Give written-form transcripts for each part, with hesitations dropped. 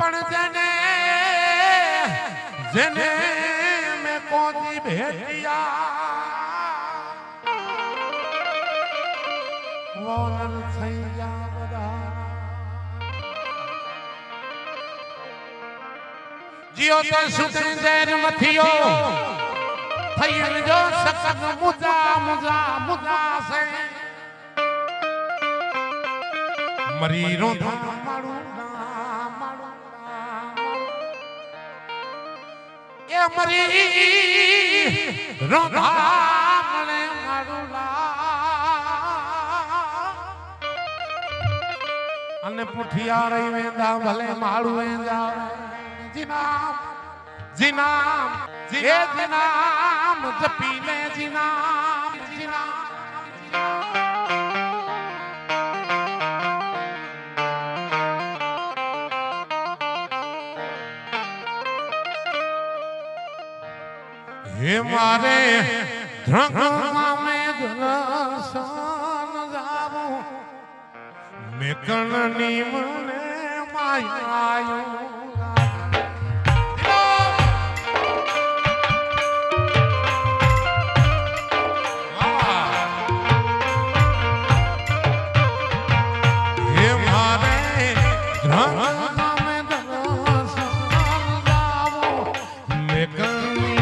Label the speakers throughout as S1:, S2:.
S1: પણ જેને મેં કોજી ભેટિયા વોનર થઈ ગયા બધા જીઓ તો સુતે જેર મથિયો થઈ જો સકગ મુજા મુજા મુજા સે મરી રો મારું નામ એ મરી રો મને મારું અને પુઠિયા રહી વેંદા ભલે માળું વેંદા જીનામ જીનામ એ જીનામ જપીને જીનામ જીનામ हे मारे धृंगमा में दर्शन जावो मैं कणनी मने मायायो हे मारे धृंगमा में दर्शन जावो मैं कणनी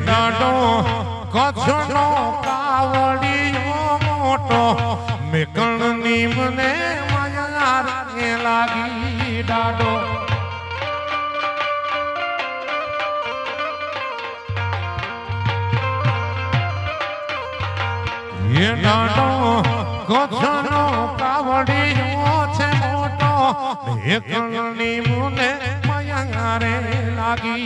S1: डाडो कछनो कावड़ियो मोटो मेकणनी मने माया रे लागी डाडो ये डाडो कछनो कावड़ियो छे मोटो मेकणनी मने माया रे लागी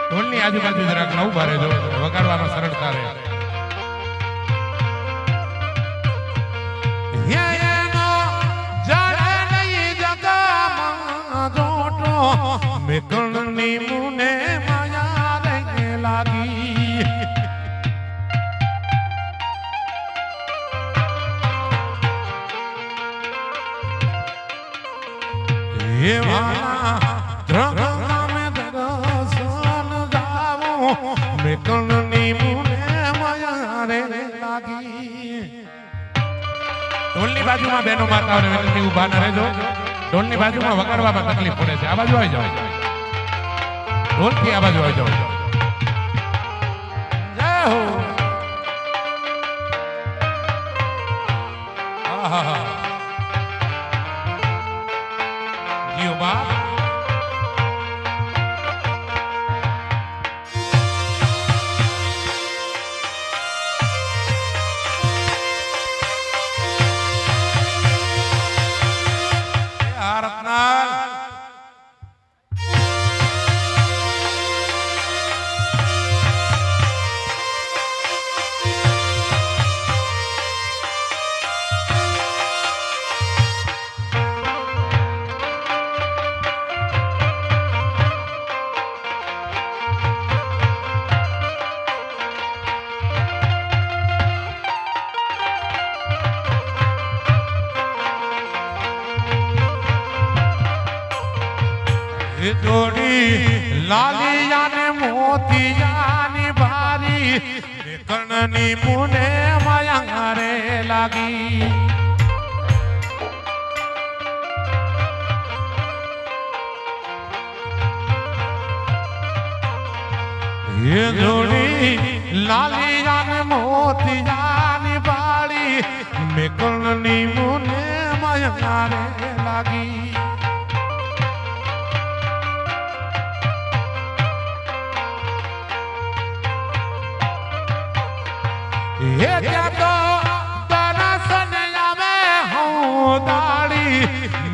S1: ઢોલની આજુબાજુ જરાક ન ઉભા રહેજો વગાડવાનો સરળતા રહે યનો જડે નહીં જગમાં જોટો મેકણની મુને માયા રે લાગી હે વાલા ધ્રગા મે દર્શન જાવો મેકણની મુને માયા રે લાગી ઢોલની બાજુમાં બેનો માતાઓને વિનંતી ઊભા ન રહેજો ઢોલની બાજુમાં વગાડવામાં તકલીફ પડે છે આ બાજુ આવી જાઓ ઢોલથી આ બાજુ આવી જાઓ જય જીઓ બાપ જોડી લાલિયા ને મોતિયાની બારી કણની મુને માયા રે લાગી એ જોડી લાલિયા ને મોતિયાની બારી કણની મુને માયા રે લાગી हे क्या तो दरसन आवे हूँ दाड़ी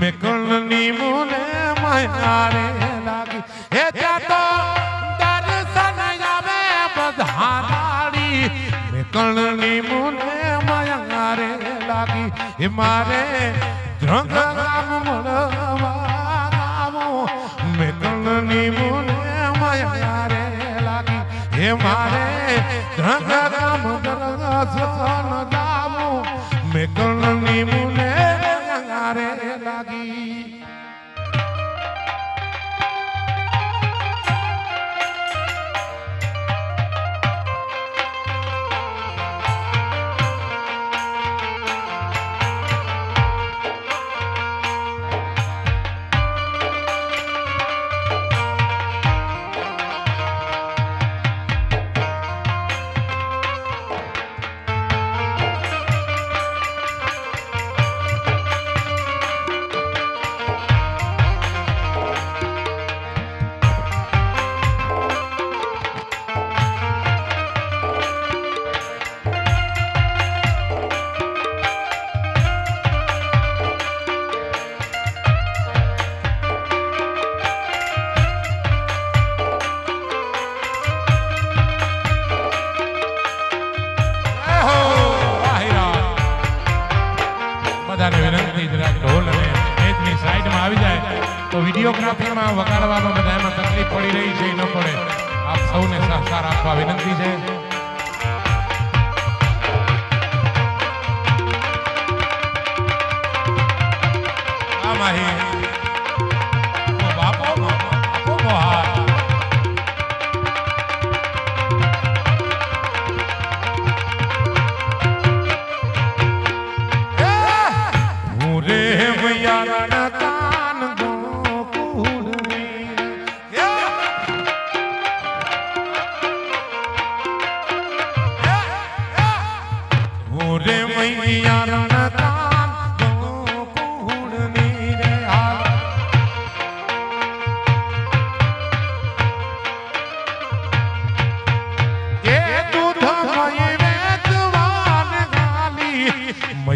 S1: में कलनी मुने माया रे लागी हे क्या तो दरसन आवे बधा दाड़ी में कलनी मुने माया रे लागी हे मारे रंग राम मनवा गावो में कलनी मुने माया रे लागी हे मारे रंग राम ससन दामो में कलनी मुने रे लागी तो वीडियोग्राफी में वगाड़वा में बधाई में तकलीफ पड़ी रही है न पड़े आप सौने सहकार आपवा विनंती है आ माही ओ बापो बापो मोहा रे भैया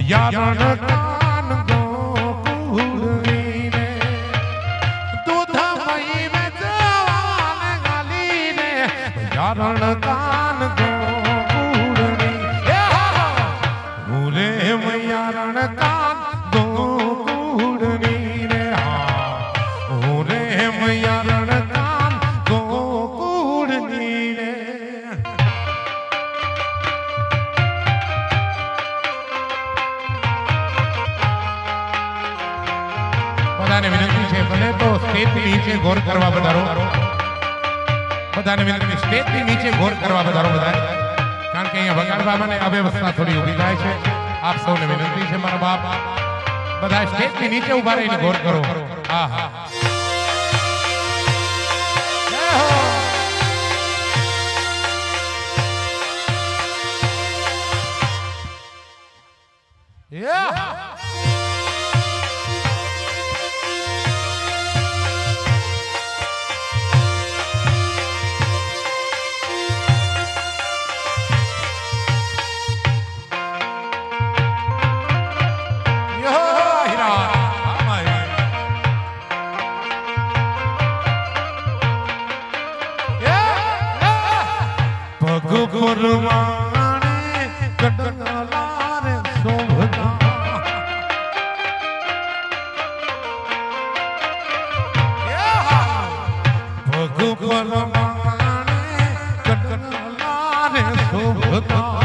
S1: यारण कान गोकुलनी रे दूध मई में जवान गाली रे यारण कान गोकुलनी रे यारण कान गोकुलनी रे हाँ रे यारण कान गोकुलनी रे बधाने विनंती है भले तो स्टेज के नीचे गौर करवा बधारो बधाने विनंती स्टेज के नीचे गौर करवा बधारो बधाए कारण के यहाँ वगाड़वा में अव्यवस्था थोड़ी उभी जाए छे आप सौने विनंती है मारा बाप बधाए स्टेज के नीचे उभा रहीने गौर करो हाँ हाँ ભગુરમાણે કડલા રે શોભતા ભગુરમાણે કડલા રે શોભતા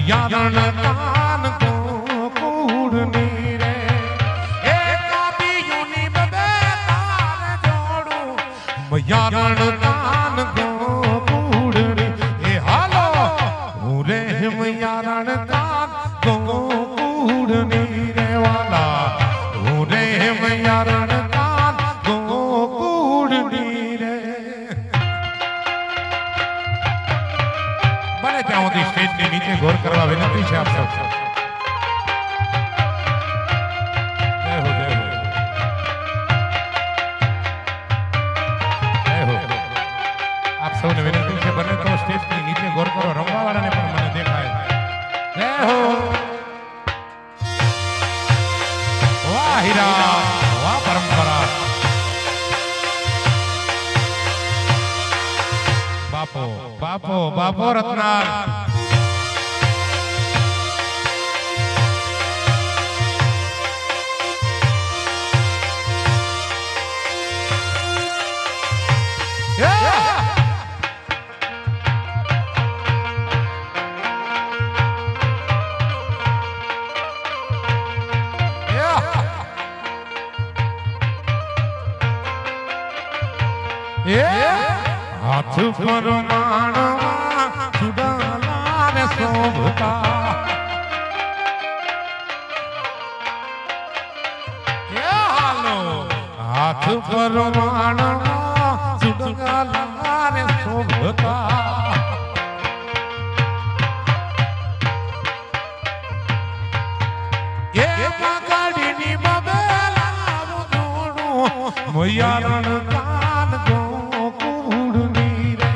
S1: યારણ કાન ગોકુળની રે એ કાબીયુની બબે તાર જોડું યારણ કાન ગોકુળની એ હાલો હું રે યારણ કાન ગોકુળની રે વાલા હું રે યારણ કાન ગોકુળની રે બને ત્યાં સુધી સ્ટેજની નીચે ગોર કરવા વિનંતી છે આપ સૌ જય હો જય હો જય હો આપ સૌને વિનંતી છે બને તો સ્ટેજની નીચે ગોર કરો રમવાવાળાને પણ મને દેખાય જય હો વાહ હીરા વાહ પરંપરા બાપો બાપો બાપો રત્નાર હાથ પર માણવા સુડાલા રે શોભતા હાલો હાથ પર માણવા સુડાલા રે શોભતા એ કાકડીની બબેલા જોડું મોયારણ કાન ગોકુળની રે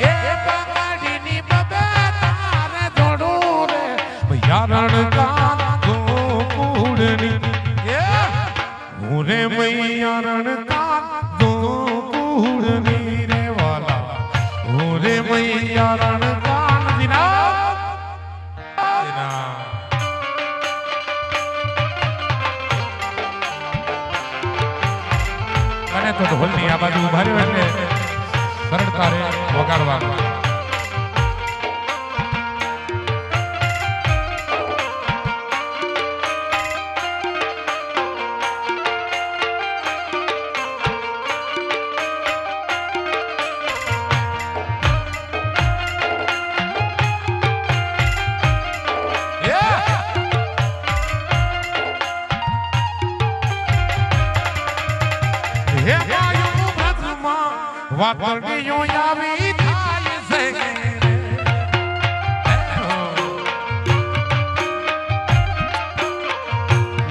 S1: એ કાકડીની બબેલા જોડું રે મોયારણ કાન ગોકુળની એ હું રે મોયારણ કાન ગોકુળની રે વાલા હું રે મોયારણ કાન દિના તો ઢોલની આ બાજુ ઉભા રહ્યો એટલે સરળતા રે વગાડવામાં વાતડીઓ આવી થાય છે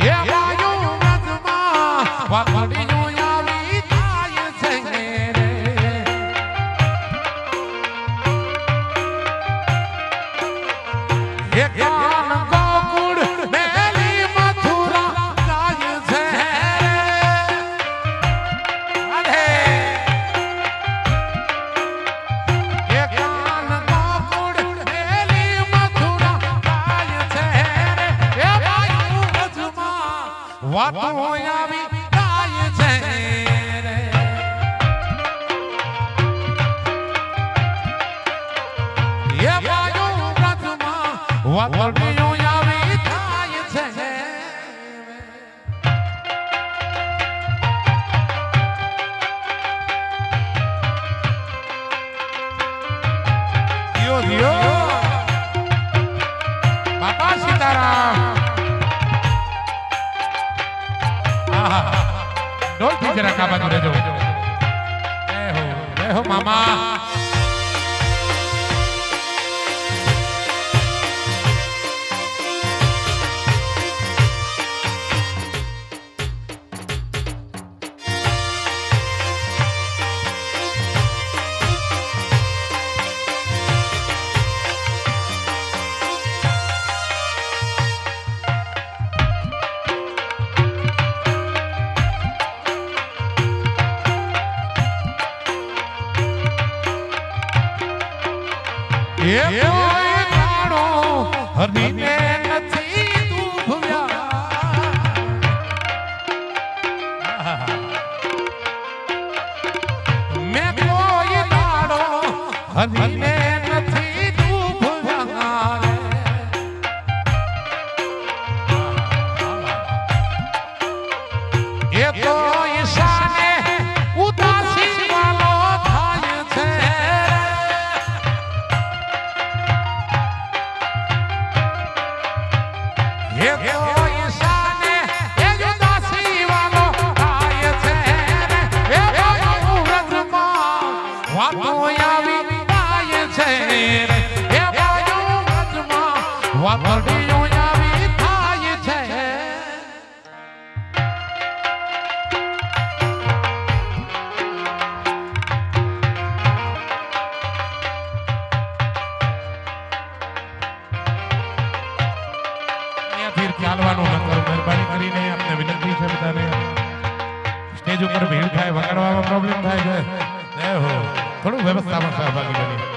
S1: એ વાયુ મતમાં વાતડીઓ આવી થાય છે એ કાન ગોકુળ મેલી મથુરા જાય છે વાતો આવી થાય છે રે એ બાજુ વ્રતમાં વાતડીઓ આવી થાય છે દિયો દિયો બાપા સીતારામ ડોલથી જરા કા બાજુ રહેજો જય હો મામા હરીને નથી તું ભવ્યા મેં કોઈ દાડો હરીને નથી તું ભવ્યા એ તો ઈશાને ઉદાસી વાલો થાય છે એ તો ઈશાને એ ઉદાસી વાલો થાય છે એ બાજુ વ્રજમાં વાતો આવી થાય છે એ બાજુ વ્રજમાં વાતડીઓ આવી થાય છે ચાલવાનું ન કરો મહેરબાની કરીને આપને વિનંતી છે બધાને સ્ટેજ ઉપર ભીડ થાય વગાડવામાં પ્રોબ્લેમ થાય છે જય હો થોડું વ્યવસ્થામાં સહભાગી બની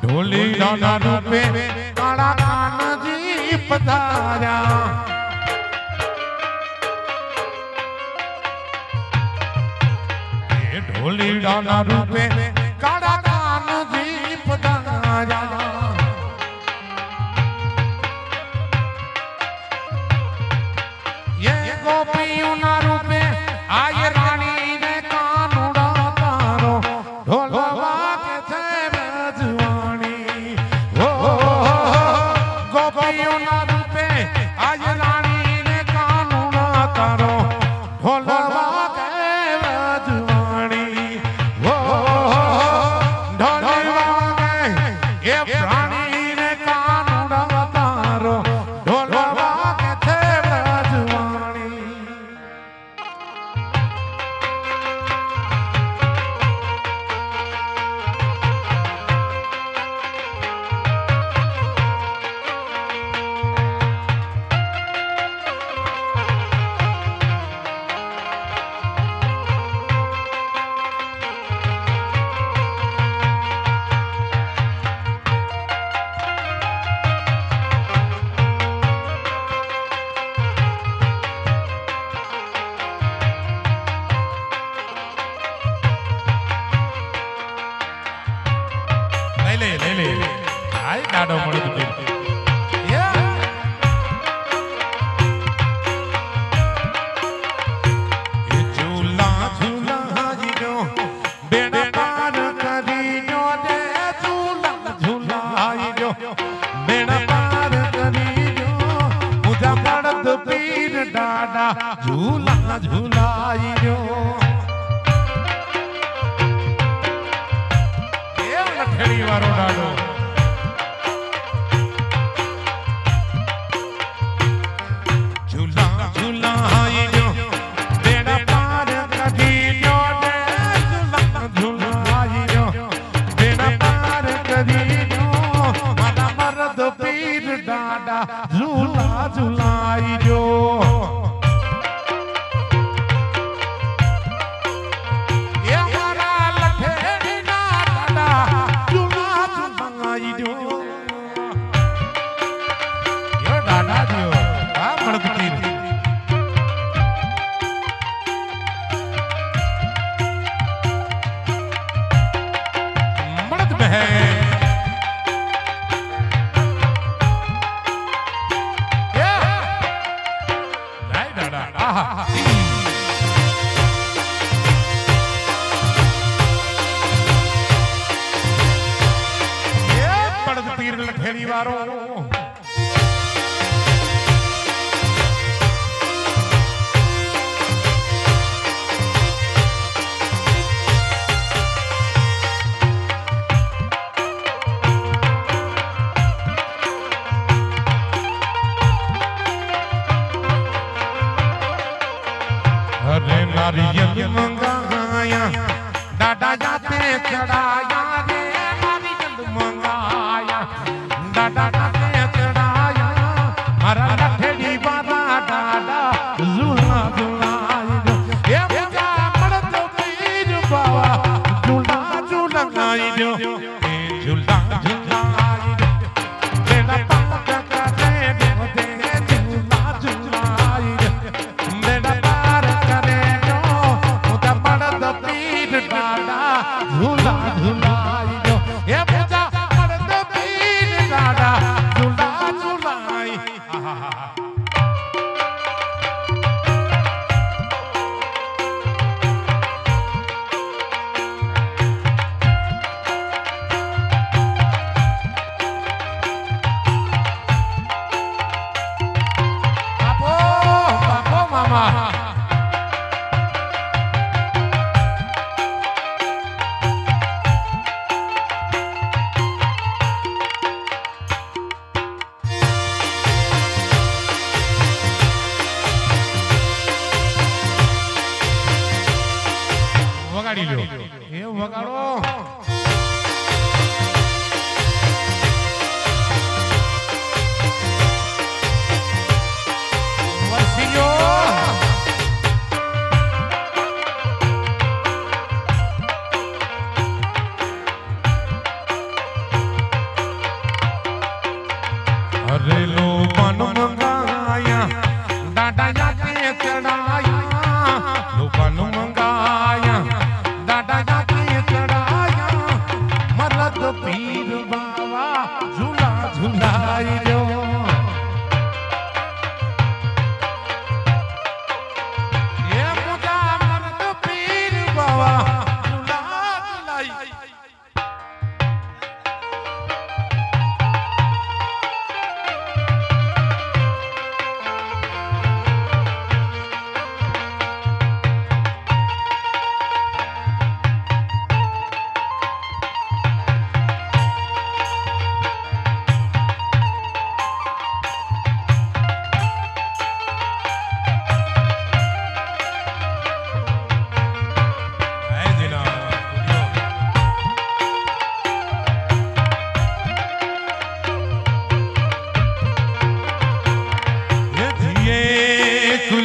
S1: ઢોલીડાના રૂપે કાળા કાનજી પધાર્યા એ ઢોલીડાના રૂપે કાળા કાનજી પધાર્યા એ ગોપીઓના રૂપે આય રાણી ને કાનુડા તારો ઢોલવા કે છે ગોપીઓના રૂપે આજ રાણી ને કાનુડા તારો ઢોલવા કે રાજવાણી ले हाय डाडो मळद पीर झूला झूलाई जो लठड़ी वारो डालो झूला झूलाई जो बेड़ा पार कदी जो झूला झूलाई जो बेड़ा पार कदी जो माता मर्द पीर डाडा झूला झूलाई जो लठेड़ी वारो अरे नारियल मंगाया डाडा जाते चढ़ाया रे नारियल मंगाया डाडा जाते चढ़ाया मारा लठड़ी वाला डाडा झूला झूलाई जो ये मुझा मर्द पीर बाबा झूला झूलाई जो झूला झूलाई जो तेरा पापा का दे झूला झूलाई जो मेरा पार करे जो मुझा मर्द पीर डाडा झूला झूलाई जो ये मुझा मर्द पीर डाडा झूला झूलाई बापो बापो मामा વગાડી લ્યો એ વગાડો વસીયો અરે લો મન મંગાયા દાદા જાતે ચડાયા લો મન મંગાયા दादा जाके चढ़ाया मरद पीर बाबा झूला झूलाई जो ये मुझा मरद पीर बाबा झूला झूलाई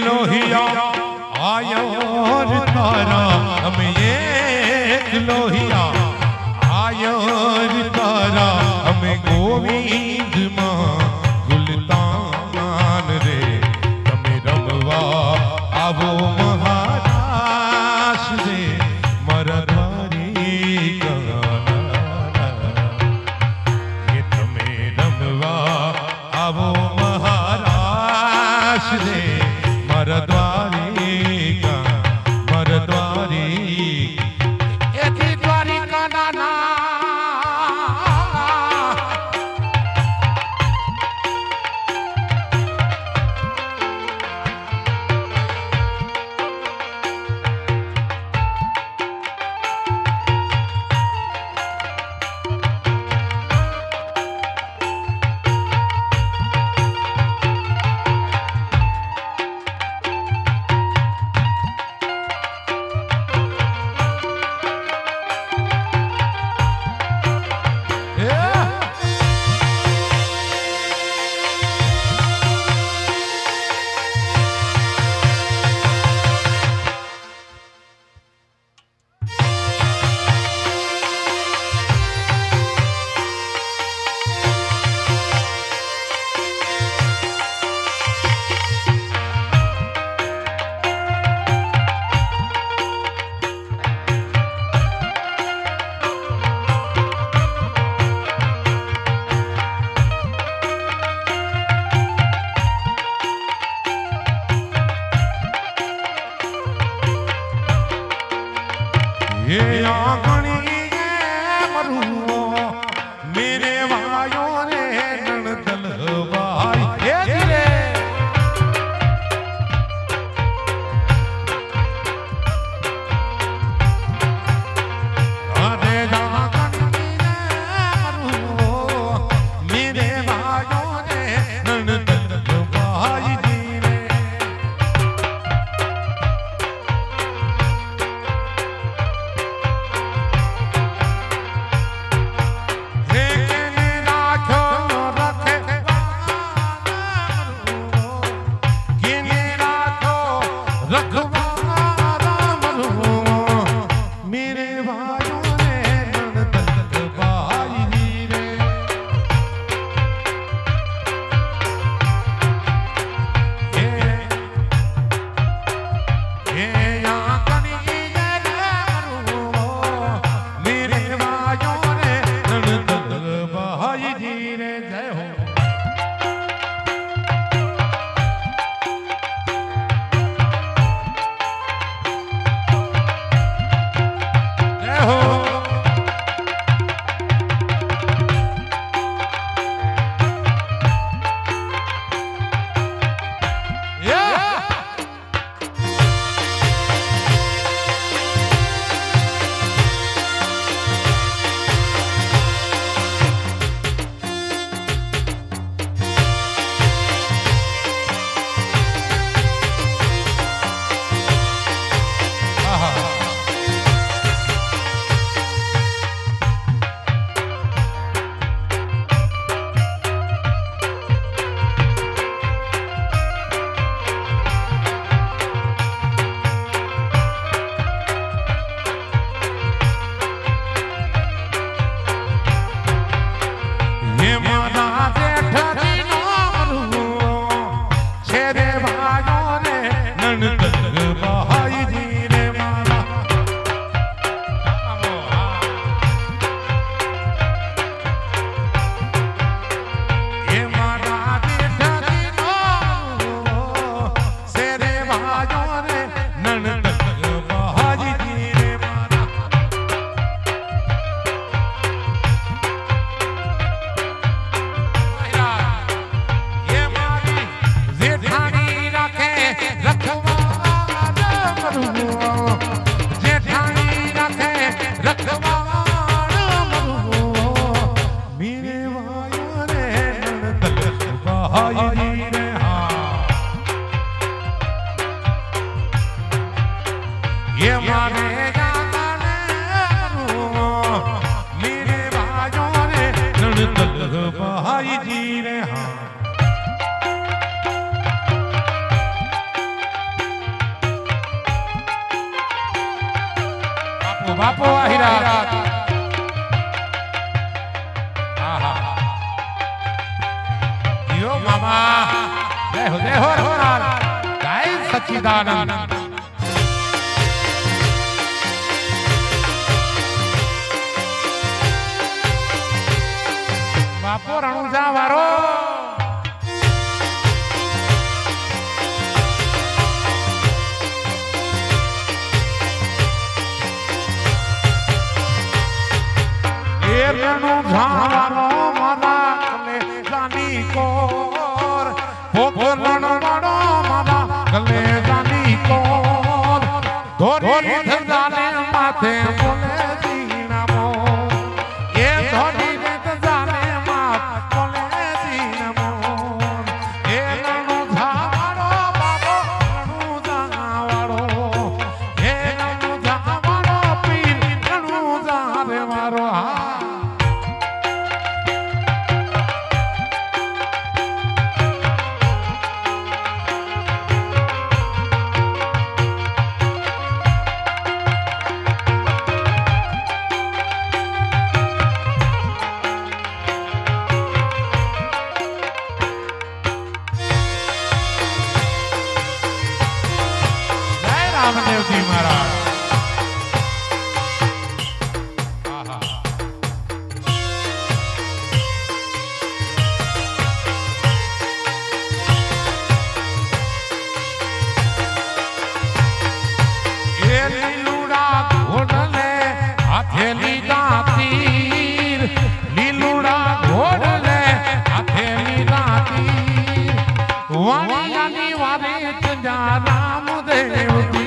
S1: लोहिया आयो रे तारा हम एक लोहिया आयो रे तारा हम गोविंद मां गुलतान रे तमे रमवा आवो महाराज रे मरधारी गाना જેઠજી નો રૂવો છે રે ભાઈઓ રે નણંદ ભાઈજી રે મારા એ મારા જેઠજી નો રૂવો છે રે ભાઈઓ રે નણંદ ભાઈજી રે મારા એ મારી જેઠાણી રાખે રખવાડ મરુવો જેઠાણી રાખે રખવાડ મરુવો મીરે વાયો રે નણંદ ભાઈજી રે હા એ મારે જાને મરુવો મીરે વાયો રે નણંદ ભાઈજી રે હા બાપો આહિરા આહા યો મામા જય હો જય સચ્ચિદાનંદ બાપો રણુજા વારો રણુજાવારો મારા કલે જાની કોર રણવાડો મારા કલે જાની કોર ધોરી ધજાને માથે બોલે જીનામો એ ધોરી ધજાને માથે બોલે જીનામો એ રણુજાવારો બાબો રણુજાવારો એ રણુજાવારો પીર રણુજારે વારો હા રામદેવજી મહારાજ એ લીલુડા ઘોડલે હાથે લીધા તીર લીલુડા ઘોડલે હાથે લીધા તીર વાણિયાની વારે તજા રામદેવજી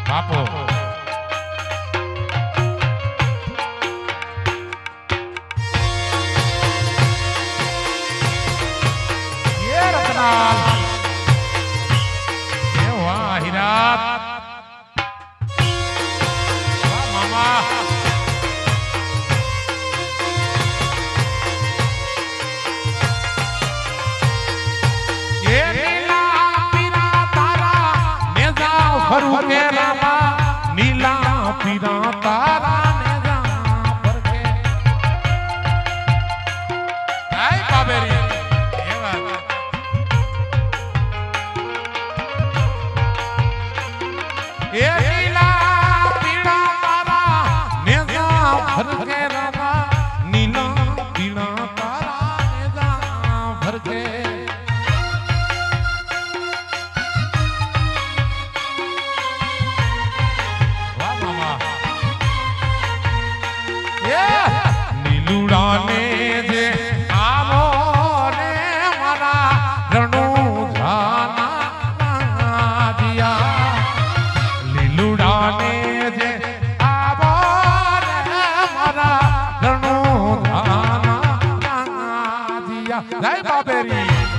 S1: બાપો જય બાબેરી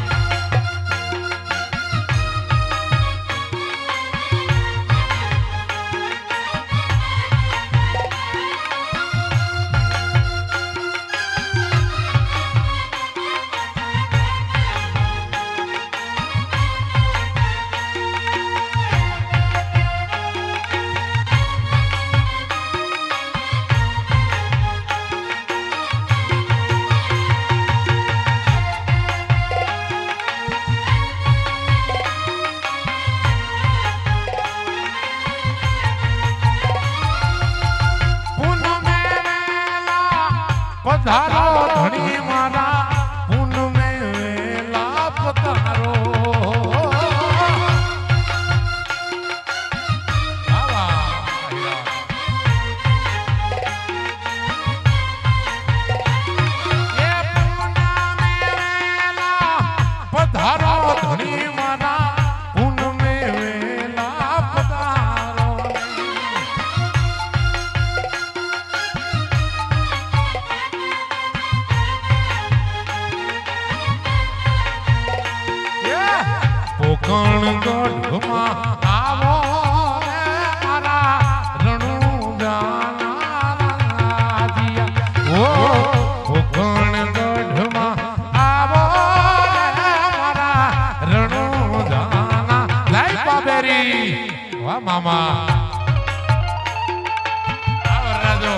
S1: પધારો ધણી મારા પૂન મે વેલા પધારો પધારો ધણી મારા પૂન મે વેલા પધારો પોકણ ગઢમાં આવો રે મારા રણુજાના દિયા ઓ પોકણ ગઢમાં આવો રે મારા રણુજાના લાઈ બાબેરી વાહ મામા આવ રાજો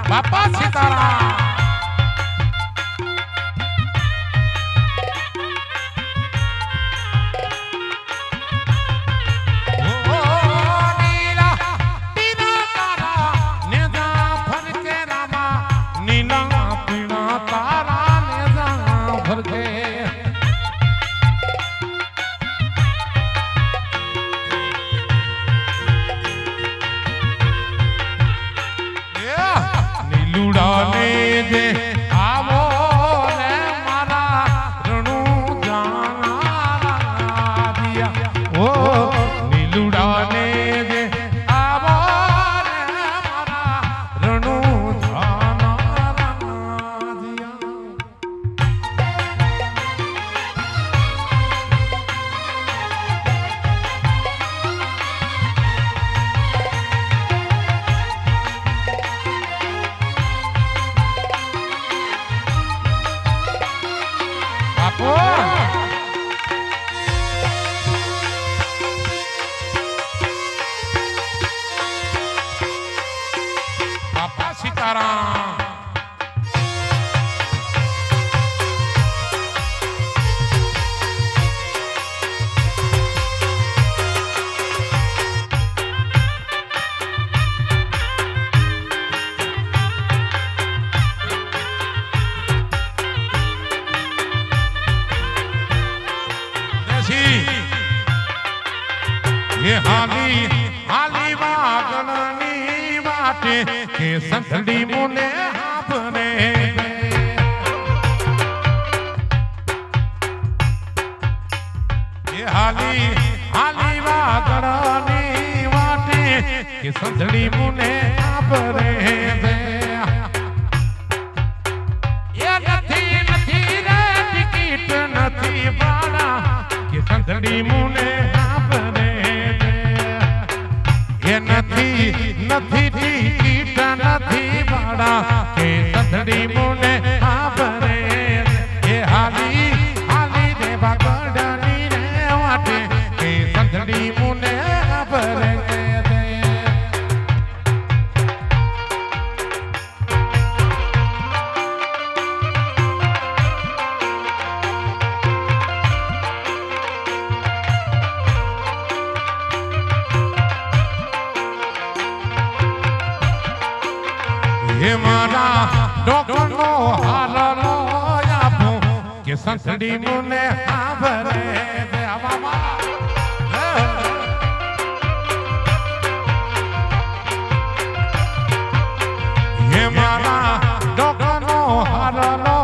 S1: બાપા સીતારામ લુડાને જે આવો રે મારા રણુજાના દિયા ઓ નીલુડાને જે આવો રે મારા રણુજાના દિયા બાપા સીતારામ ये हाली हाली वागणनी वाटे के संतड़ी मुने आपने ये हाली हाली वागणनी वाटे के संतड़ी मुने आपने ये नथी नथी रे टिकट नथी बाड़ा के संतड़ी मुने आपने નથી નથી ટિકિટ નથી ભાડા કે સંતડી મુને આપરે એ હાલી હાલી દેવા ગઢની રે વાટે કે સંતડી મુને આપરે કે સંસડી મુને આભરે દે આવામાં હે મારા ડોકનો હારલો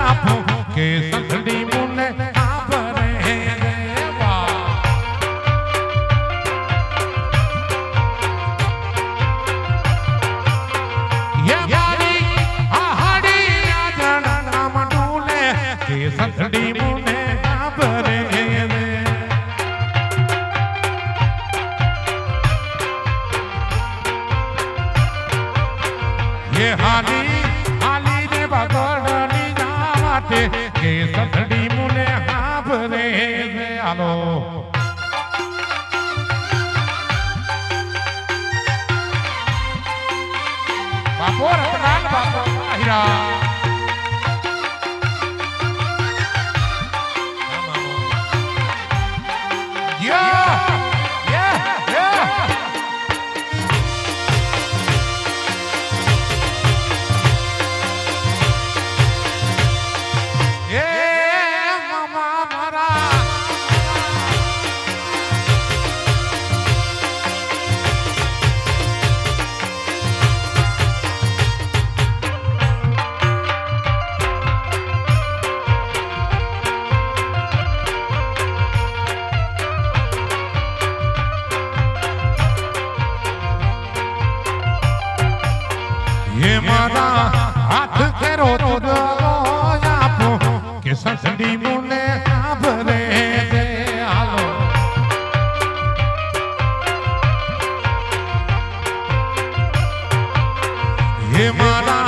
S1: આપું કે સંસડી મુને આભરે દેવા હે મારી આહાડી યાદના મંડુલે કે સંસડી મુને આભરે દે ये हाली हाली रे बगड़नी जावाटे के सतड़ी मुने हाभरे से आलो बापो रतनाल बापो हीरा ये मारा हाथ केरो तुदो आपो के संसडी मुने आभरे दे आलो ये मारा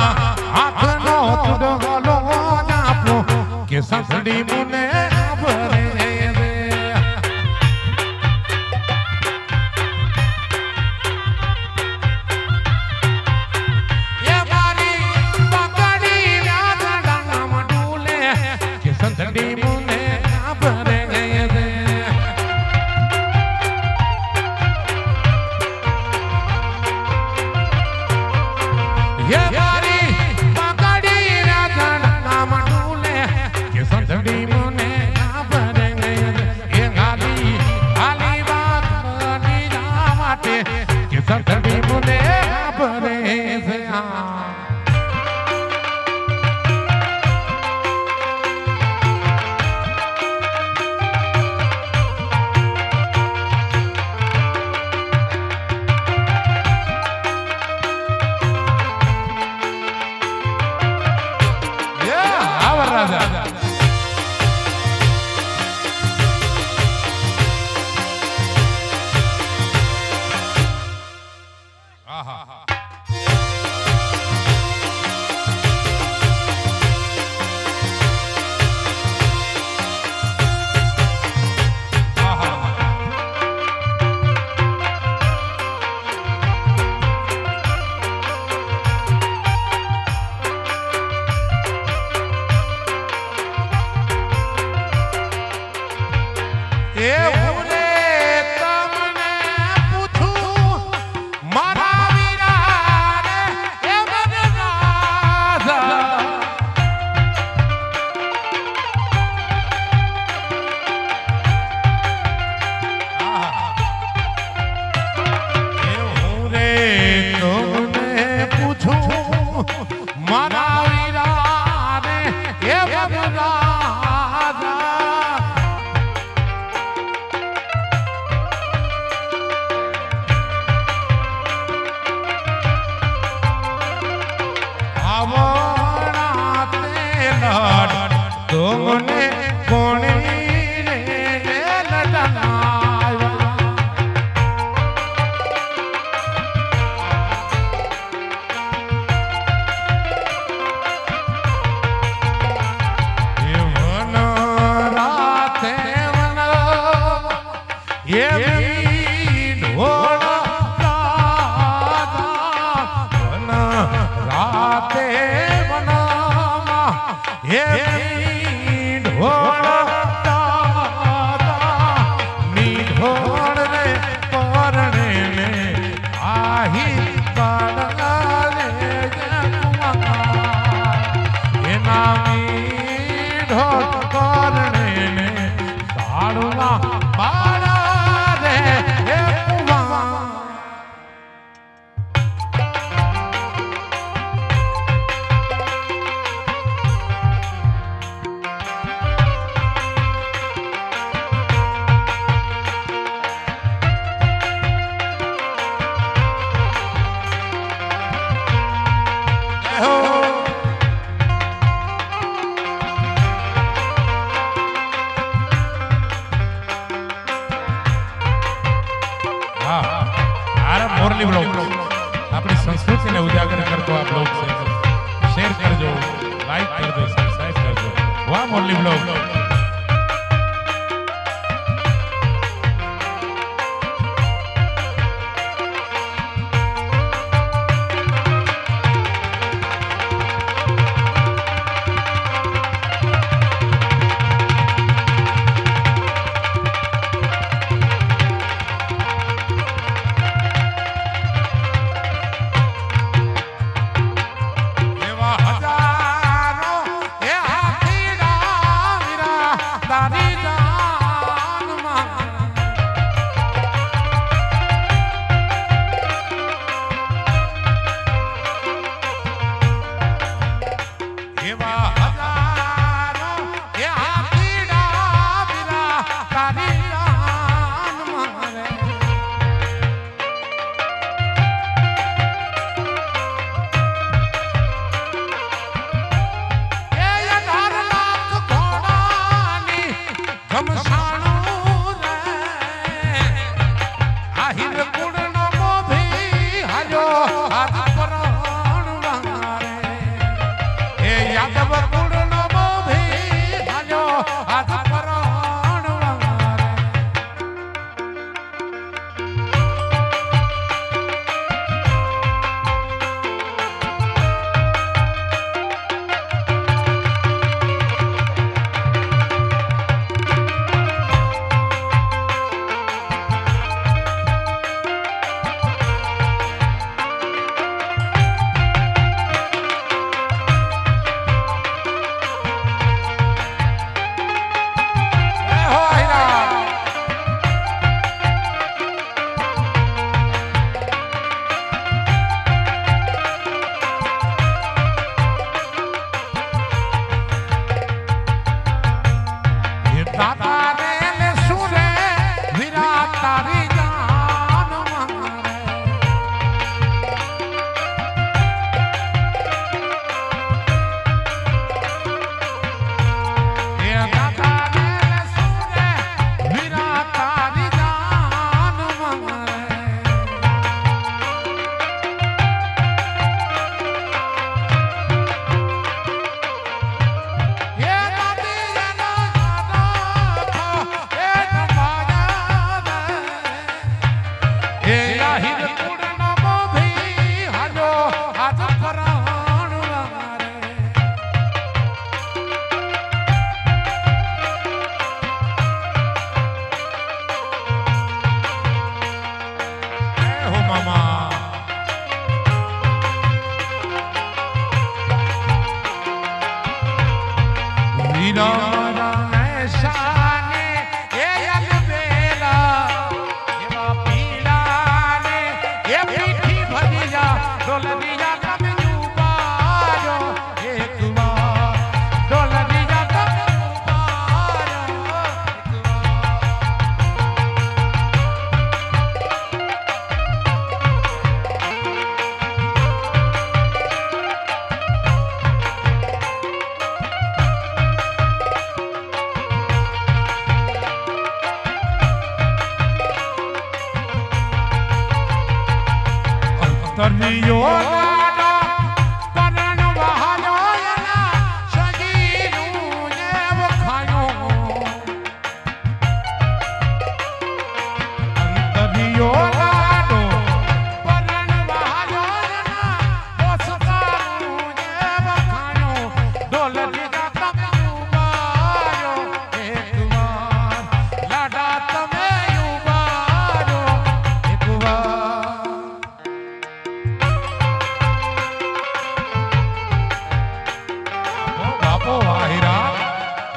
S1: हाथ नो तुदो आपो के संसडी मुने आभरे दे संसडी मुने आभरे दे ये मारी पकड़ी राजना मंडूले के संसडी मुने आभरे दे ये गाली गाली बात नी जावाटे के संसडी मुने आभरे से तुमने कोणी रे लटनाया ये मन राते मन ये ढोल राजा मन राते मन ये ढोल ઢોળ કરણે ને ઝાડવા બાળા રે હે કુવા મોરલી બ્લોગ આપણી સંસ્કૃતિને ઉજાગર કરતો આ બ્લોગ છે શેર કરજો લાઈક કરજો સબસ્ક્રાઇબ કરજો વાહ મોરલી બ્લોગ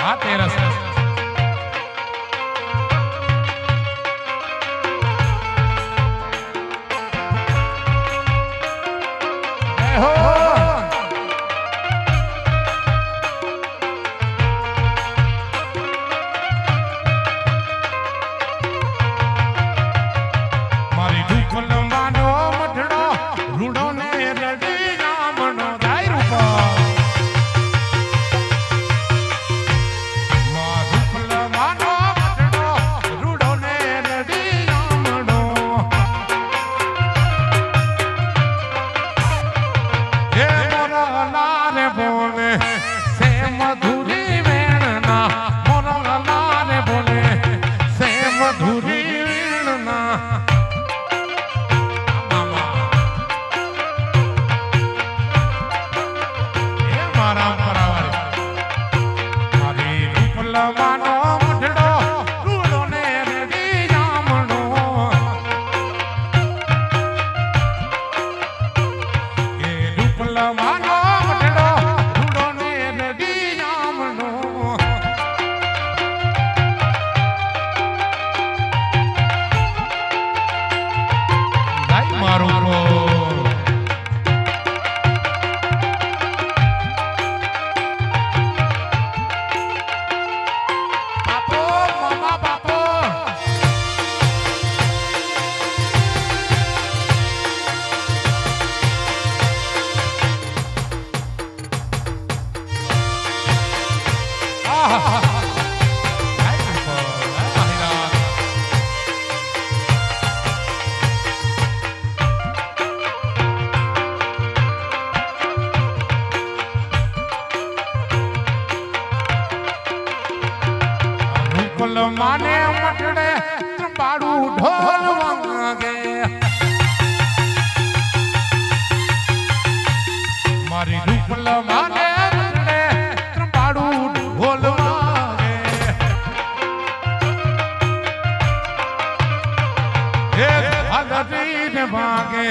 S1: આ તેરસ માને મટડે ત્રંબાડું ઢોલ વાગે મારી રૂપલ માને મટડે ત્રંબાડું ઢોલ વાગે હે હલદી ને વાગે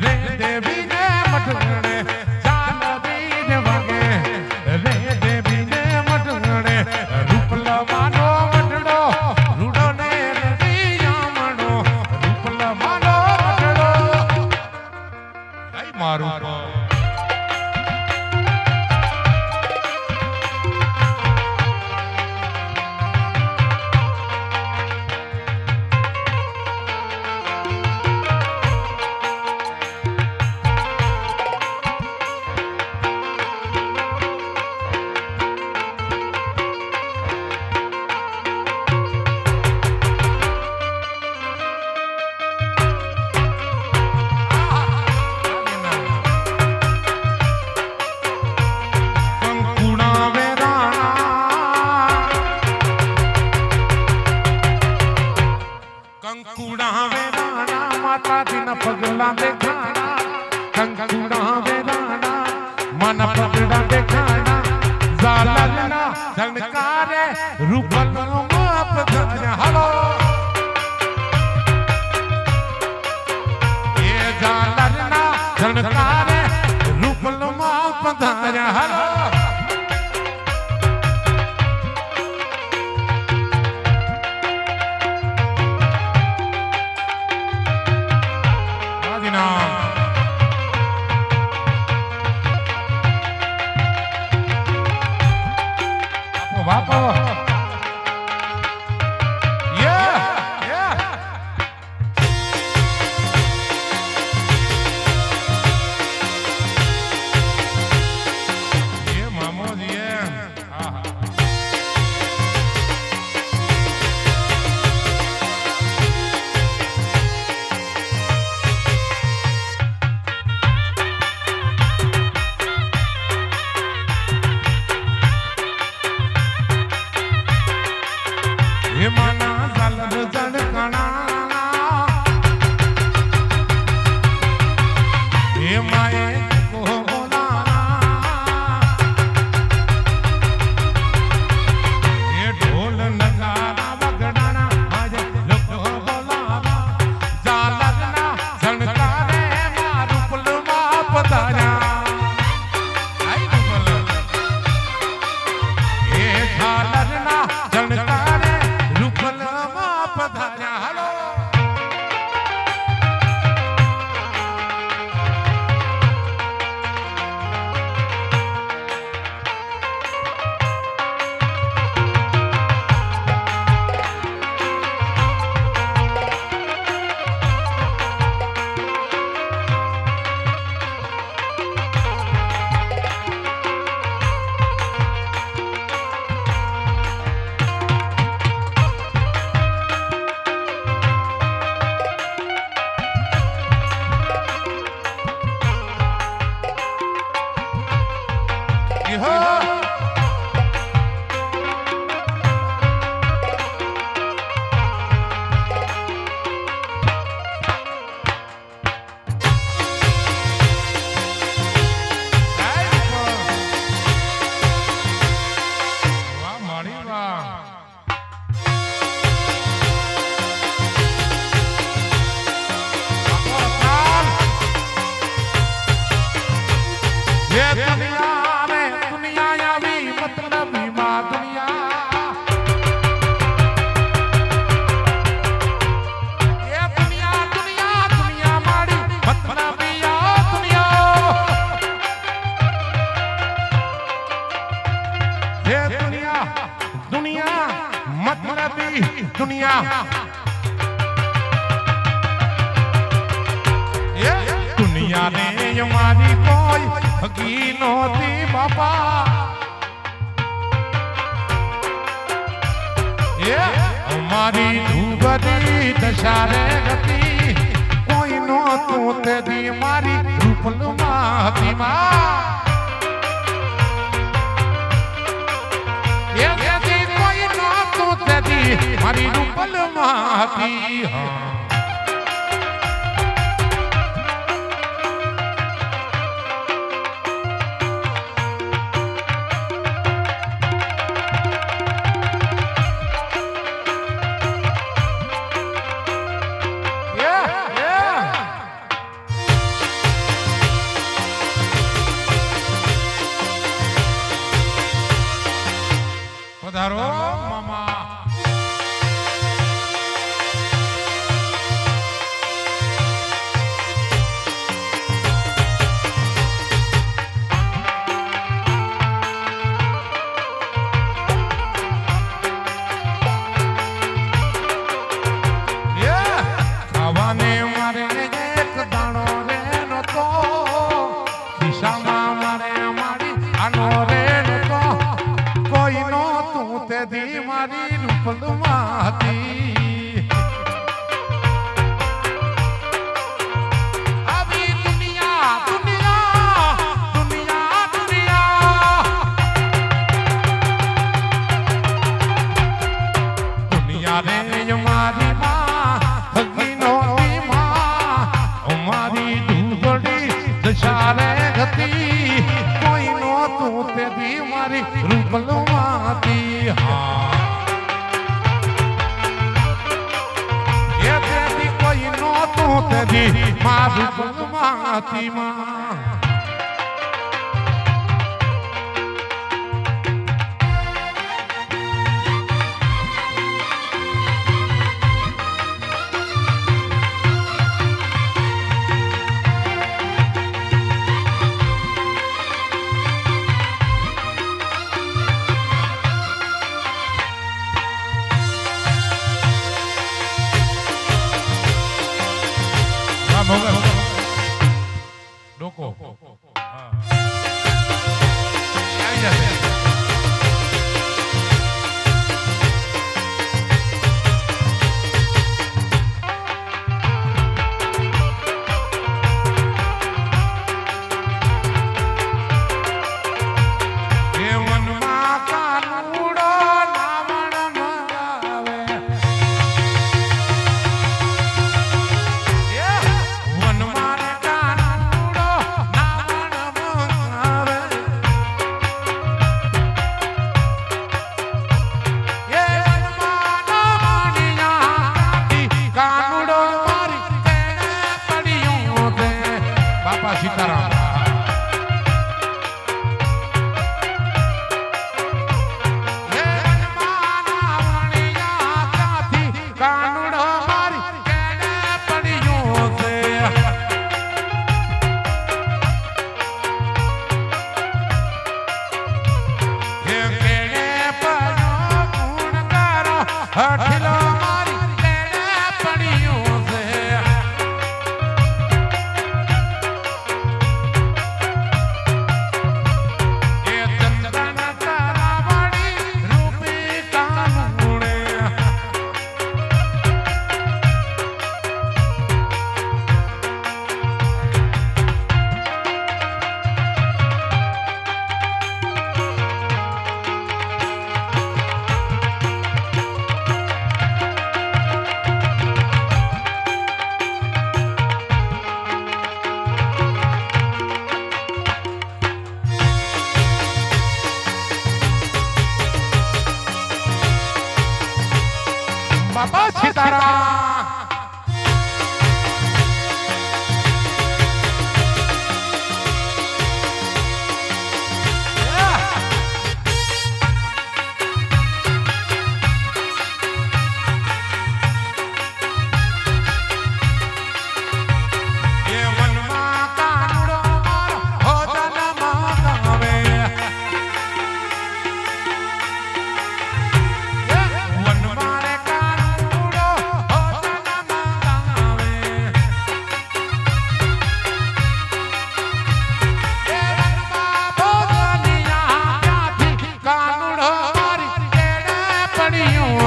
S1: રે દેવી ને મટડે ચાલદી ને વાગે રે દેવી ને મટડે રૂપલ માનો મારું पगला देखाना कंकुड़ा वेराना मन पगड़ा देखाना जालना झनकारे रूपल माप धन्य हलो ये जालना झनकारे रूपल माप धन्य हलो दुनिया मतलबी दुनिया दुनिया ने हमारी कोई हकीन होती बाबा हमारी धूबरी दशारे गति कोई नो तू तेरी मारी रूपल माती माँ कोई नो तू तेरी मारी रूपल माती हाँ पधारो मामा खावाने मारे एक दाणो रे नो तो खिस्सामा मारे मारी आनो रे नो तो कोई नो दी मारी रूपल माती अभी दुनिया दुनिया दुनिया दुनिया दुनिया रे हमारी माँ भगीनो की माँ हमारी धूबड़ी दशारे गति कोई नो तू तेरी मारी रूपल माती हाँ ये तेरी कोई नो तू तेरी माँ रूपल माती माँ सीताराम बाबा सीताराम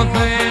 S1: છે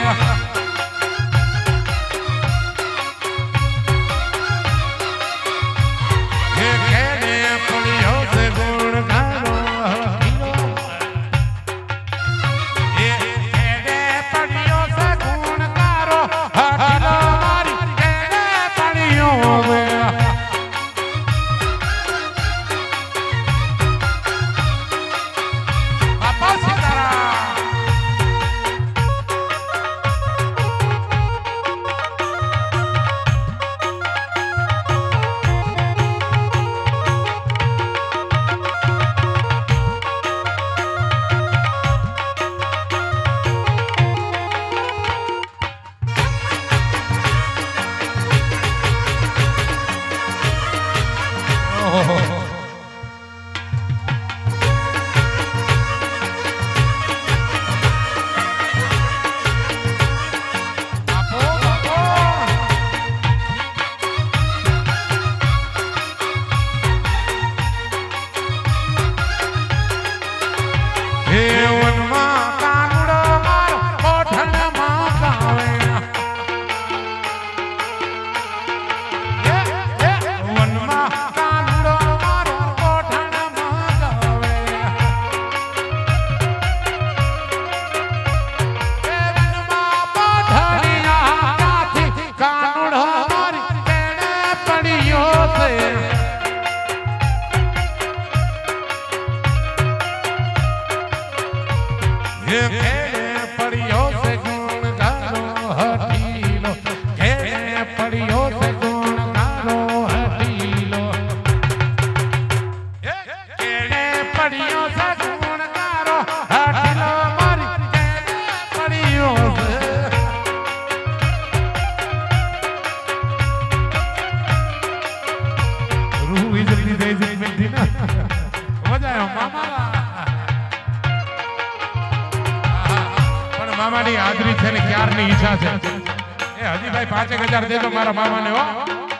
S1: મામાની હાજરી છે ને ક્યારની ઈચ્છા છે એ હજી ભાઈ 5000 દેજો મારા મામાને હો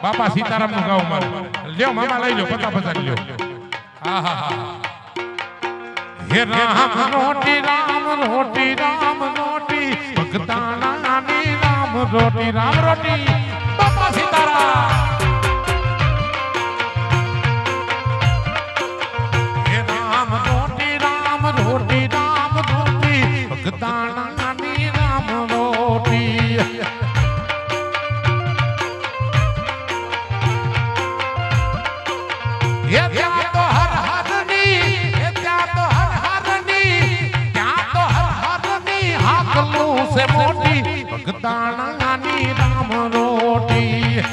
S1: બાપા સીતારામ નું ગાવ મારું લ્યો મામા લઈ લો 50 લ્યો હા હા હા હે રામ રોટી ભગતાના ની રામ રોટી બાપા સીતારામ હે રામ રોટી ભગતાના ની રામ રોટી ये ત્યાં તો હર હરની હાકલું છે મોટી ભગતાણાની રામ રોટી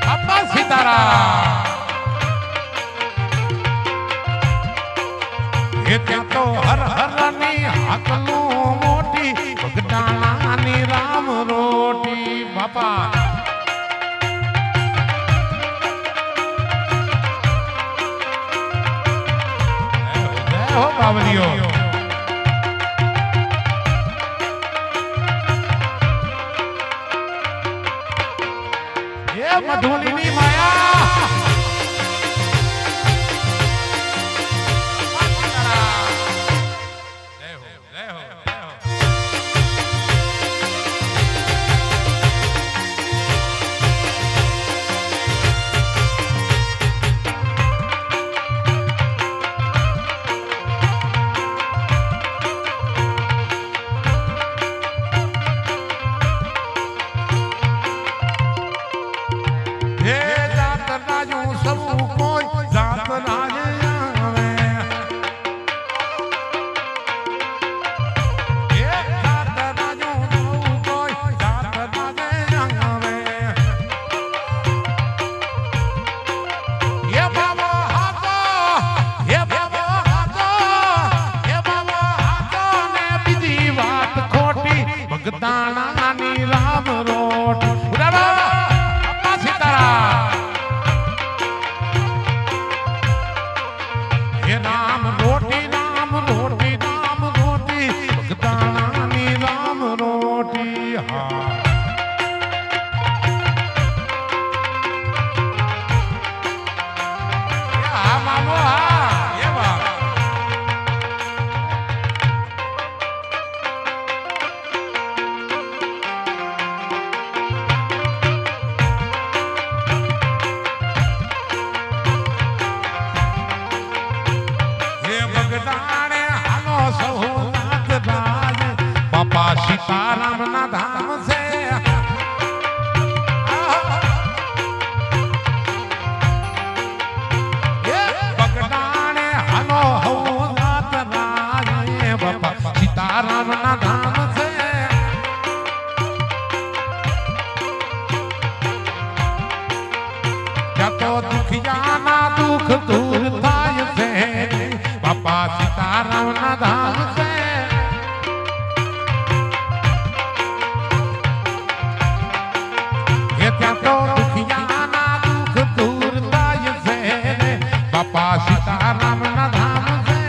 S1: બાપા સીતારામ એ ત્યાં તો હર હરની હાકલું મોટી ભગતાણાની રામ રોટી બાપા हो बावलियो ये मधुलिनी माया ભગતાણાની રામ રોટ બાપા સીતારામ હે રામ રોટી ભગતાણાની રામ રોટી હા મામો હા એવા बापा सीताराम ना धाम से बगदाने हलो हो नाथ राय बापा सीताराम ना धाम से क्या तो दुखिया ना दुख दूर थाय से बापा सीताराम ना धाम से तो दुखिया ना दुख दूर थाय से बापा सीताराम ना धाम से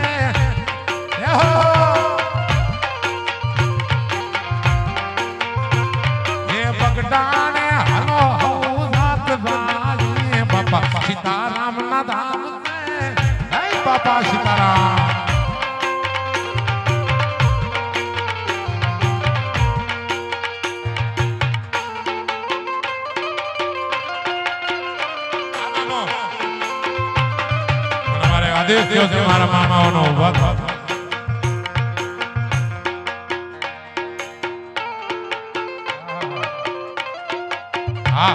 S1: ये बगदाने हलो हो नाथ राय बापा सीताराम ना धाम से बापा सीताराम आदेश थयो छे मारा मामाओनो वध हां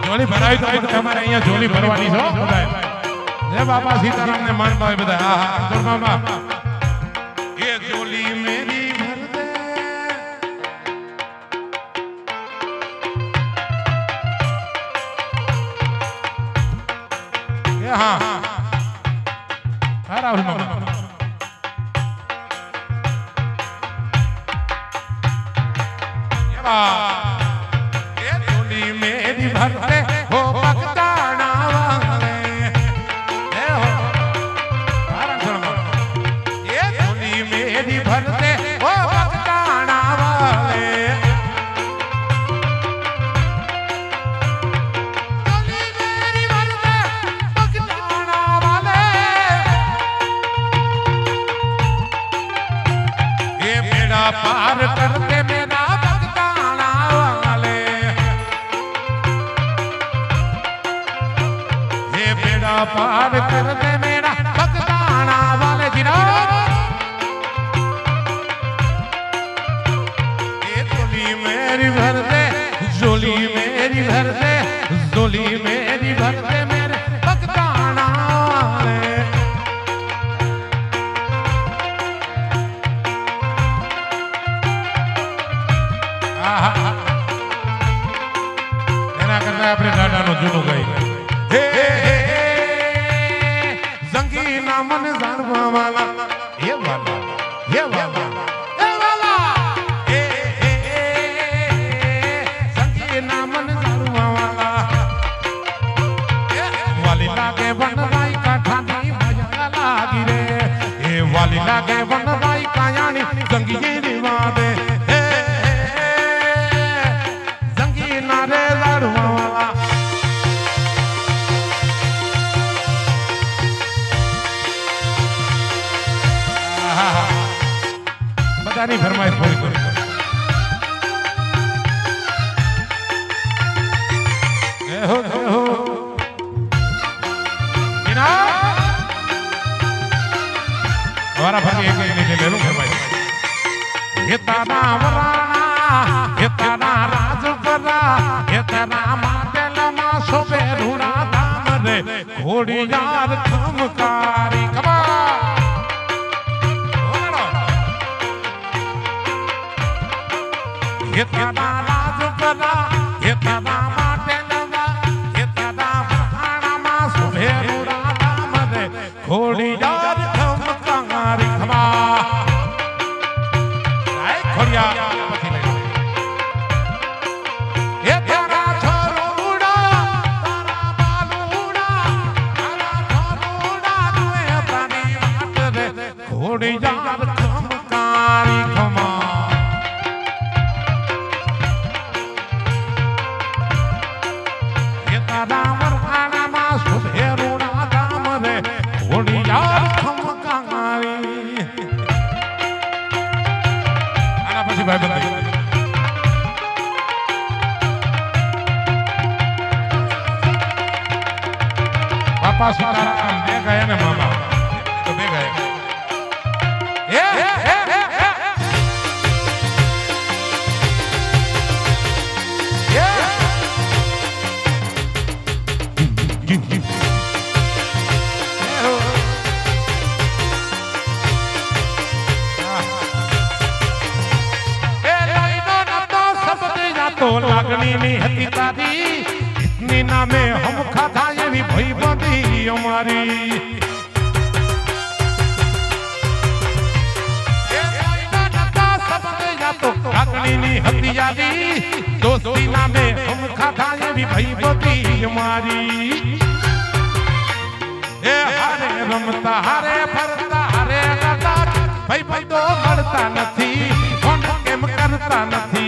S1: झोली भराई तो તમારે અહીંયા झोली ભરવાની છે બધાય જય બાપા સીતારામ ને માનતા હોય બધા હા હા તો મામા એ झोली મેરી ભર દે એ હા राहुल मामा ये झोली मेरी भरते हो बगदाना वाले ये झोली मेरी भरते हो बगदाना वाले पार करते मेरा बगदाना वाले ये बेड़ा पार करते मेरा बगदाना वाले जिनाब ये झोली मेरी भर दे झोली मेरी भर दे झोली मेरी भर दे मेरे बगदाना वाले એના કરતા આપણે દાદાનું જૂનું ગાઈ હે જંગીના મન જાણવા વાલા હે વાલા હે વાલા હે વાલા હે જંગીના મન જાણવા વાલા વાલી લાગે વનરાઈ કાઠાની મજા લાગી રે એ વાલી લાગે વનરાઈ કાયાની જંગીએ રીવા દે બધાની ફરમાઈશ પૂરી કરી હો हमारा भाई एक ले ले लो फरमाइश इतना वराना इतना राजपरा इतना माटेलमा सोबे रूड़ा दाम रे घोड़ी यार खमकारी कमा इतना राजपरा इतना माटेलमा इतना महानामा सोबे रूड़ा दाम रे घोड़ी यार खमकारी कमा खोड़िया पापा सीताराम दे गए ना मामा तो दे गए तो लागनी नी हती तारी इतनी नामे हम खाधा ये भी भई बंदी हमारी तो लागनी नी हती यारी दोस्ती नामे हम खाधा ये भी भई बंदी हमारी ए हारे रमता हारे फरता हारे गाता भाई बंदो मरता नथी फोन केम करता नथी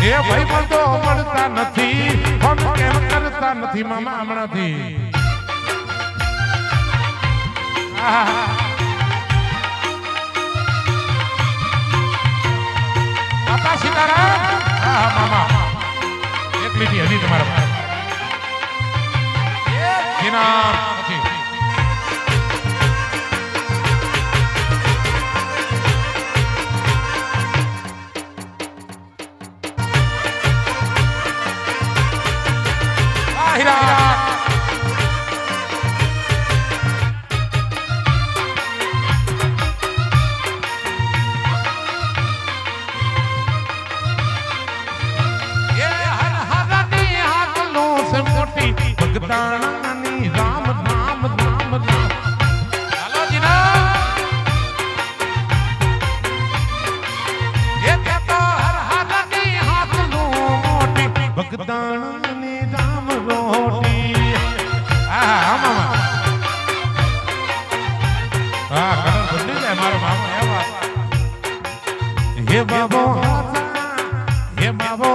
S1: ए भाई बंदो मरता नथी फोन केम करता नथी मामा हमणाथी आता सीताराम मामा एक લીટી હજી તમારા राम राम राम राम हेलो जी ना ये तो हर हर की हाथ लो मोटी भगदानी राम रोटी मामा कलर बदली जाए मारो मामा ये बाबो ये बाबो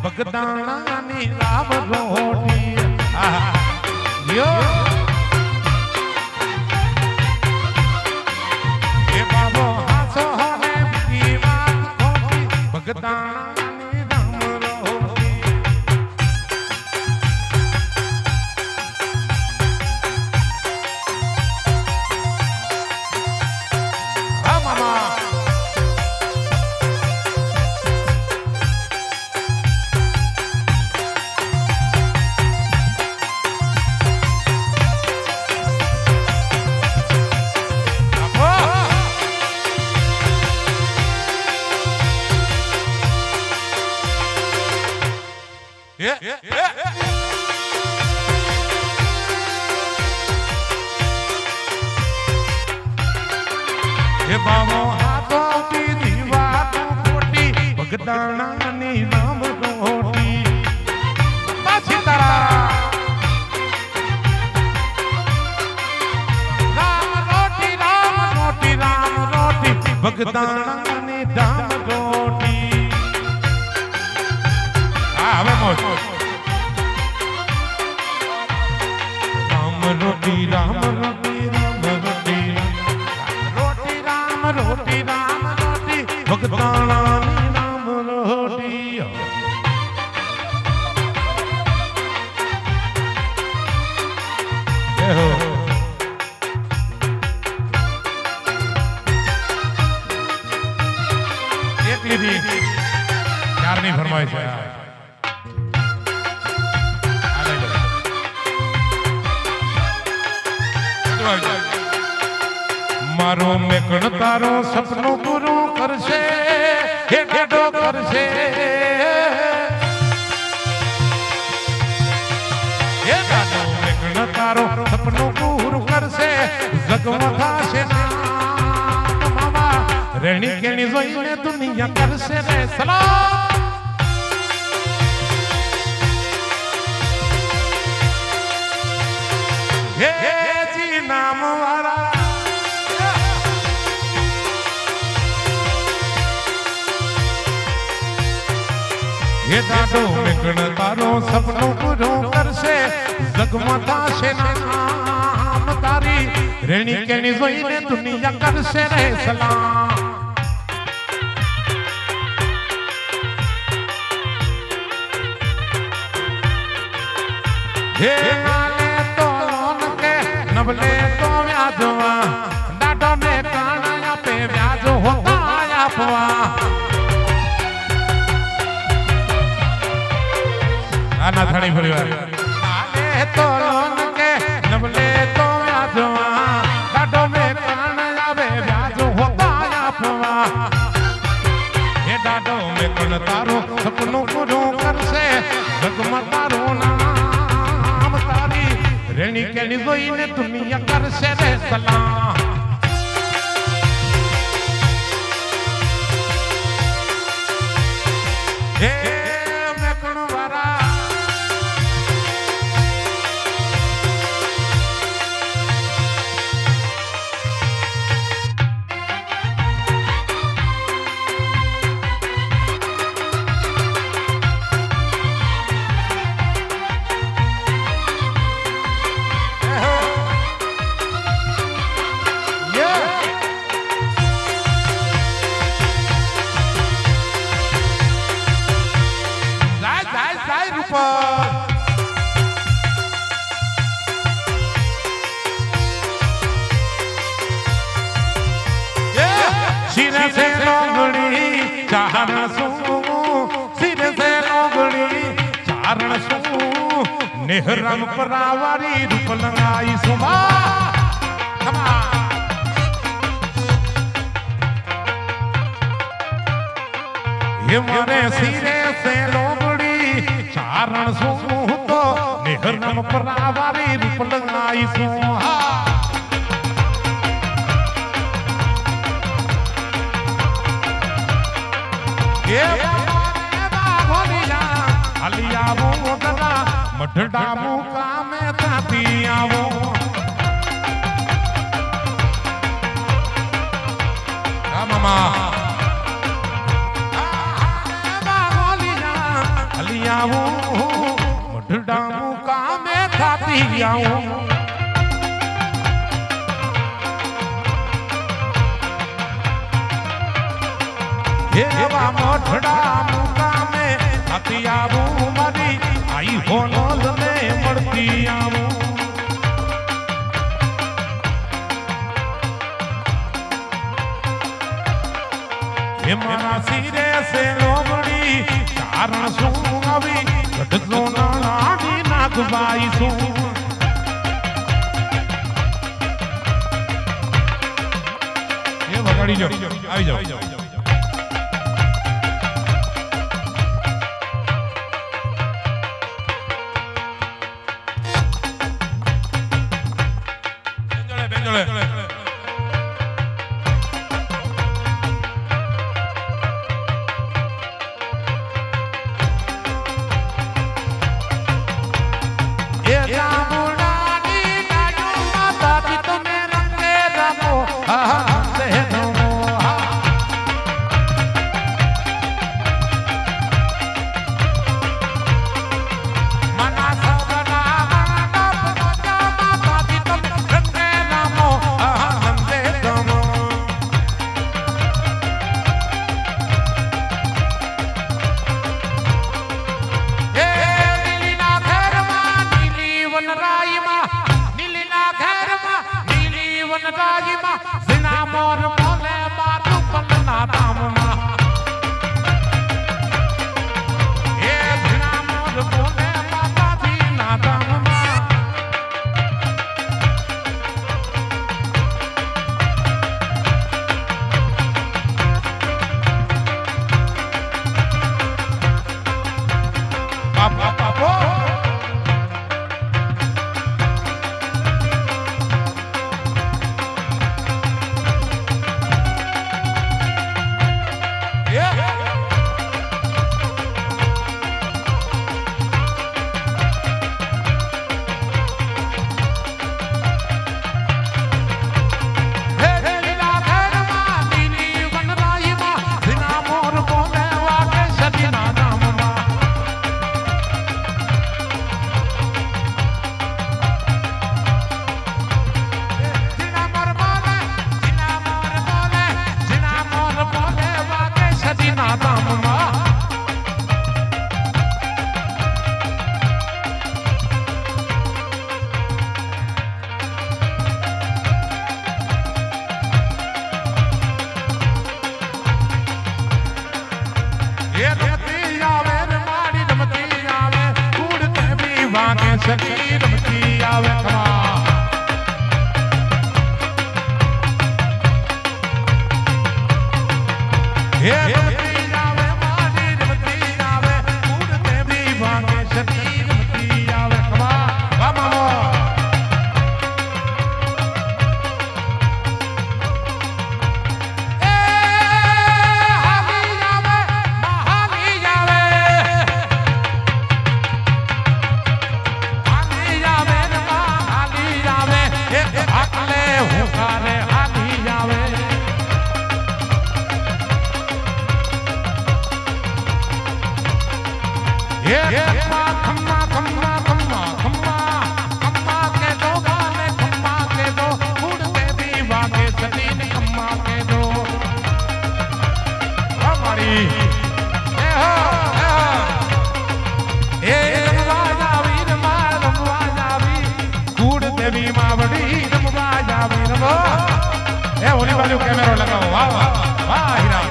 S1: भगदाना नी राम रोटी यो ये बाबो हासो है की बात खोटी भगदाना नी राम रोटी मामा ये बाबो हाथों की दीवार खोटी भगदाना नी राम रोटी राम रोटी भगदाना नी राम रोटी હવે મોજ રામ રોટી રામ રોટી રામ રોટી રોટી રામ રોટી રામ રોટી ભગદાણા ની રામ રોટી હો એક લીધી ચાર ની ફરમાય છે मारो मेकण तारो सपनो पूरो करशे हे गेडो करशे हे गाडो मेकण तारो सपनो पूरो करशे जगमगा से नाम मामा रेणी केणी जोईने दुनिया करशे रे सलाम हे जी नाम वाला ये दादो मेकण तारो सपनो पूरो करशे जगमगा से नाम तारी रेणी केणी जोईने दुनिया करशे रे सलाम हे नाले तो लोन के नबले तो व्याजवा डाडो में काना पे व्याज होता आपवा आना थानी परिवार नाले तो लोन के नबले तो व्याजवा રેણી કેણી જોઈને દુનિયા કરશે રે સલામ હે મેકણ વારા सिरे से लोगड़ी चारण सू सिरे से लोगड़ी चारण सू नेहरम परावारी रूप लगाई सुमा ये मोरे सिरे से लोगड़ी चारण सू तो नेहरम परावारी रूप लगाई सुहा मठड़ा मुका में ताती आवो मामा अलियावो मठड़ा मुका में ताती आवो ये मठड़ा मुका में ताती आवो मरी आई होनल में मरती आऊं ये मना सिरे से लोगड़ी चारण सू अभी गटलो नाड़ी नागबाई सू ये वगाड़ी जाओ आई जाओ देवी मावड़ी रमवा जावे रमो ए ओली बाजू कैमरा लगाओ वाह वाह वाह हीरा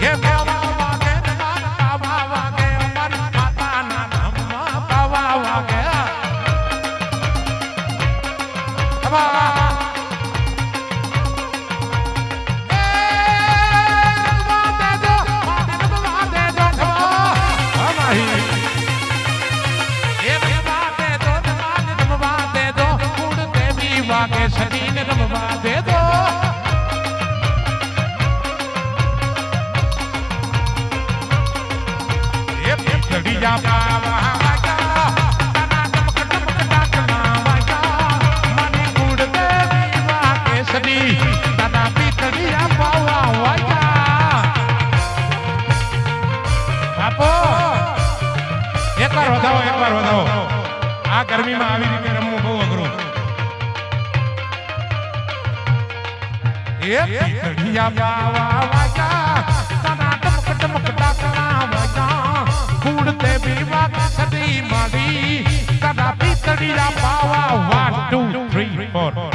S1: ये बाबा वागे बाबा वागे अमर माता ना अम्मा बाबा वागे बाबा के सदीन रमवा दे दो ये पितड़िया बाबा वागा तना टमक टमक डाकना वागा मनी गुड़ देवी वाके सदी तना पितड़िया बाबा वागा बापो एक बार बताओ आ गर्मी में આવી રીતે રમવું બહુ અઘરું ये पितड़िया बाबा वागा तना टमक टमक डाकना वागा गुड़ देवी वाके सदी माड़ी तना पितड़िया बाबा 1 2 3 4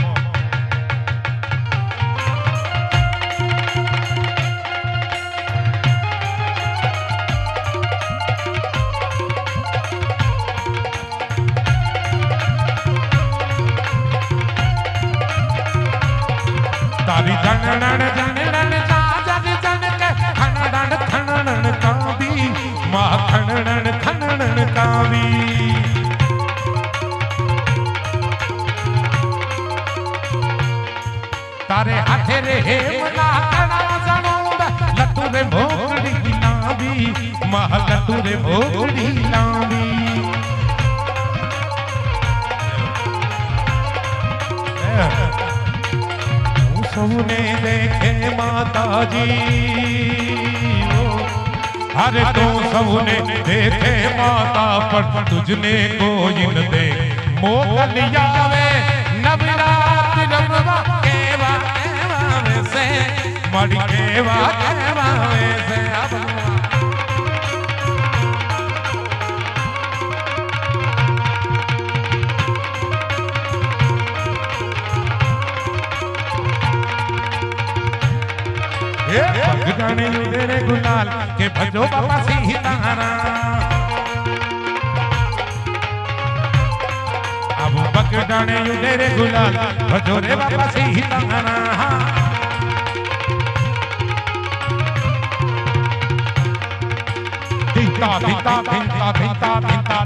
S1: तारी जनन जनन जग जन के खनन कावी मां खनन कावी तारे हाथे रे हेमला कणा जणोंद लट्टू रे भोगड़ी लावी मां लट्टू रे भोगड़ी लावी सबने देखे माता जी हरे तो सबने देखे माता पर तुझने कोई न दे मोकलिया वे नवरात रमवा केवा से मड़ी केवा से भगदाने तेरे गुलाल के भजो बाबा सीतारा अब भगदाने तेरे गुलाल भजो रे बाबा सीतारा धिता धिता धिता धिता धिता